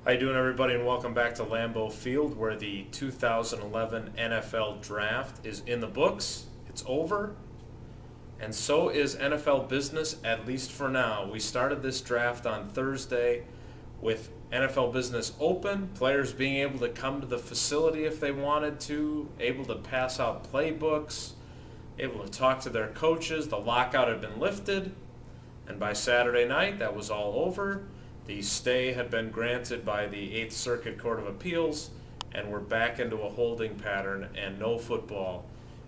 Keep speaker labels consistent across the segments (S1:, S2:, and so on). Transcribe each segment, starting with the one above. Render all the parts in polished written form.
S1: How you doing, everybody, and welcome back to Lambeau Field, where the 2011 NFL Draft is in the books. It's over, and so is NFL business, at least for now. We started this draft on Thursday with NFL business open, players being able to come to the facility if they wanted to, able to pass out playbooks, able to talk to their coaches. The lockout had been lifted, and by Saturday night, that was all over. The stay had been granted by the Eighth Circuit Court of Appeals, and we're back into a holding pattern, and no football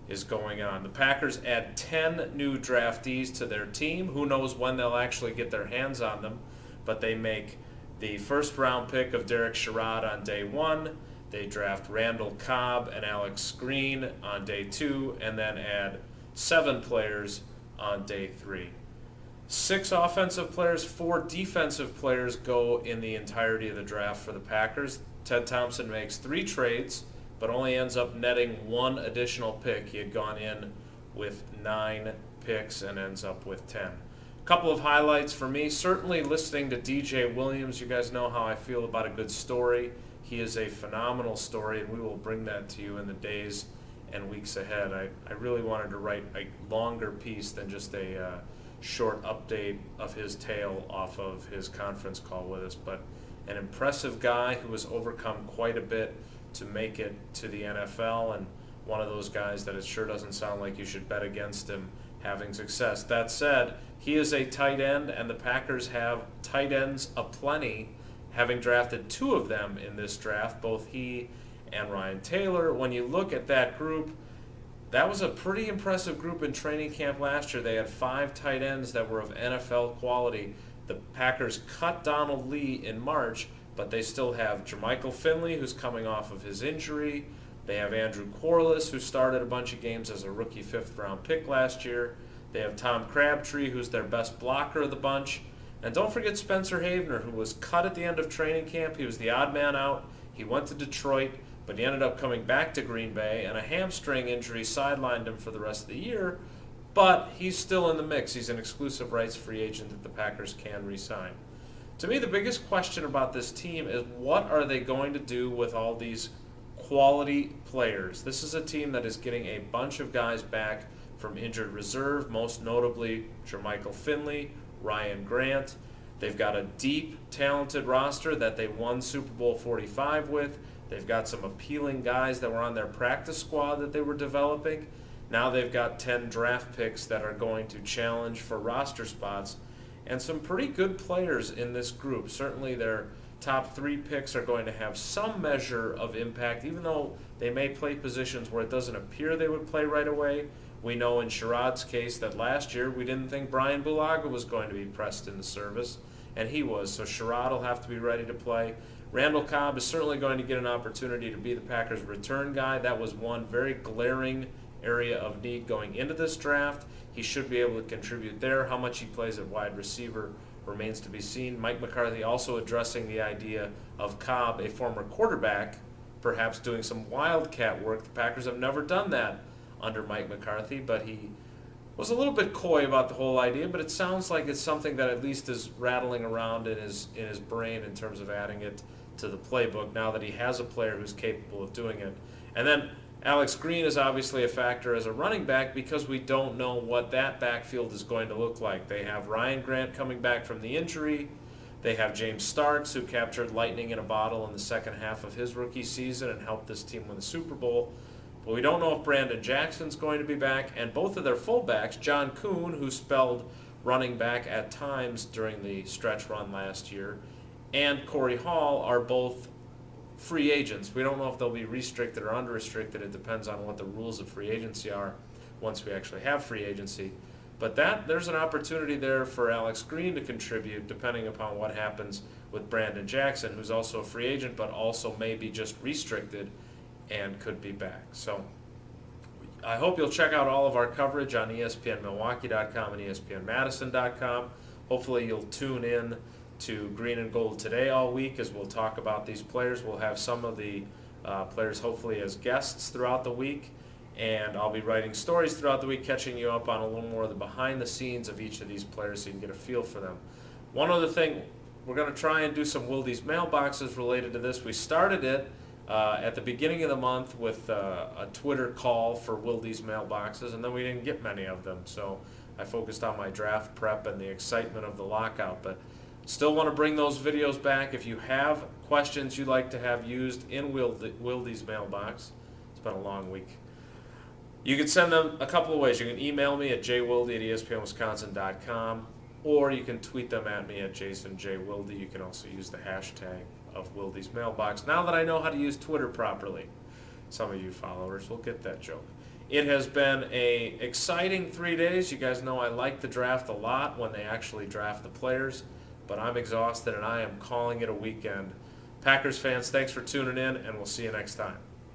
S1: is going on. The Packers add 10 new draftees to their team. Who knows when they'll actually get their hands on them, but they make the first-round pick of Derek Sherrod on day one. They draft Randall Cobb and Alex Green on day two, and then add 7 players on day 3. 6 offensive players, 4 defensive players go in the entirety of the draft for the Packers. Ted Thompson makes 3 trades, but only ends up netting 1 additional pick. He had gone in with 9 picks and ends up with 10. A couple of highlights for me. Certainly listening to DJ Williams. You guys know how I feel about a good story. He is a phenomenal story, and we will bring that to you in the days and weeks ahead. I really wanted to write a longer piece than just a short update of his tale off of his conference call with us, but an impressive guy who has overcome quite a bit to make it to the NFL, and one of those guys that it sure doesn't sound like you should bet against him having success. That said, he is a tight end, and the Packers have tight ends aplenty, having drafted 2 of them in this draft, both he and Ryan Taylor. When you look at that group, that was a pretty impressive group in training camp last year. They had 5 tight ends that were of NFL quality. The Packers cut Donald Lee in March, but they still have Jermichael Finley, who's coming off of his injury. They have Andrew Corliss, who started a bunch of games as a rookie 5th-round pick last year. They have Tom Crabtree, who's their best blocker of the bunch. And don't forget Spencer Havener, who was cut at the end of training camp. He was the odd man out. He went to Detroit, but he ended up coming back to Green Bay, and a hamstring injury sidelined him for the rest of the year, but he's still in the mix. He's an exclusive rights free agent that the Packers can re-sign. To me, the biggest question about this team is what are they going to do with all these quality players? This is a team that is getting a bunch of guys back from injured reserve, most notably Jermichael Finley, Ryan Grant. They've got a deep, talented roster that they won Super Bowl 45 with. They've got some appealing guys that were on their practice squad that they were developing. Now they've got 10 draft picks that are going to challenge for roster spots, and some pretty good players in this group. Certainly their top 3 picks are going to have some measure of impact, even though they may play positions where it doesn't appear they would play right away. We know in Sherrod's case that last year we didn't think Brian Bulaga was going to be pressed into service, and he was, so Sherrod will have to be ready to play. Randall Cobb is certainly going to get an opportunity to be the Packers' return guy. That was one very glaring area of need going into this draft. He should be able to contribute there. How much he plays at wide receiver remains to be seen. Mike McCarthy also addressing the idea of Cobb, a former quarterback, perhaps doing some wildcat work. The Packers have never done that under Mike McCarthy, but he was a little bit coy about the whole idea, but it sounds like it's something that at least is rattling around in his brain in terms of adding it to the playbook now that he has a player who's capable of doing it. And then Alex Green is obviously a factor as a running back because we don't know what that backfield is going to look like. They have Ryan Grant coming back from the injury. They have James Starks, who captured lightning in a bottle in the second half of his rookie season and helped this team win the Super Bowl. But we don't know if Brandon Jackson's going to be back, and both of their fullbacks, John Kuhn, who spelled running back at times during the stretch run last year, and Corey Hall are both free agents. We don't know if they'll be restricted or unrestricted. It depends on what the rules of free agency are once we actually have free agency. But there's an opportunity there for Alex Green to contribute depending upon what happens with Brandon Jackson, who's also a free agent but also may be just restricted and could be back. So I hope you'll check out all of our coverage on ESPNMilwaukee.com and ESPNMadison.com. Hopefully you'll tune in to Green and Gold Today all week as we'll talk about these players. We'll have some of the players hopefully as guests throughout the week, and I'll be writing stories throughout the week, catching you up on a little more of the behind the scenes of each of these players so you can get a feel for them. One other thing we're going to try and do some Wildy's mailboxes related to this. We started it at the beginning of the month with a Twitter call for Wildy's mailboxes, and then we didn't get many of them. So I focused on my draft prep and the excitement of the lockout. But still want to bring those videos back. If you have questions you'd like to have used in Wildy's mailbox, it's been a long week. You can send them a couple of ways. You can email me at jwildy@espnwisconsin.com, or you can tweet them at me at jasonjwildy. You can also use the hashtag of Wildy's mailbox. Now that I know how to use Twitter properly, some of you followers will get that joke. It has been a exciting 3 days. You guys know I like the draft a lot when they actually draft the players, but I'm exhausted and I am calling it a weekend. Packers fans, thanks for tuning in, and we'll see you next time.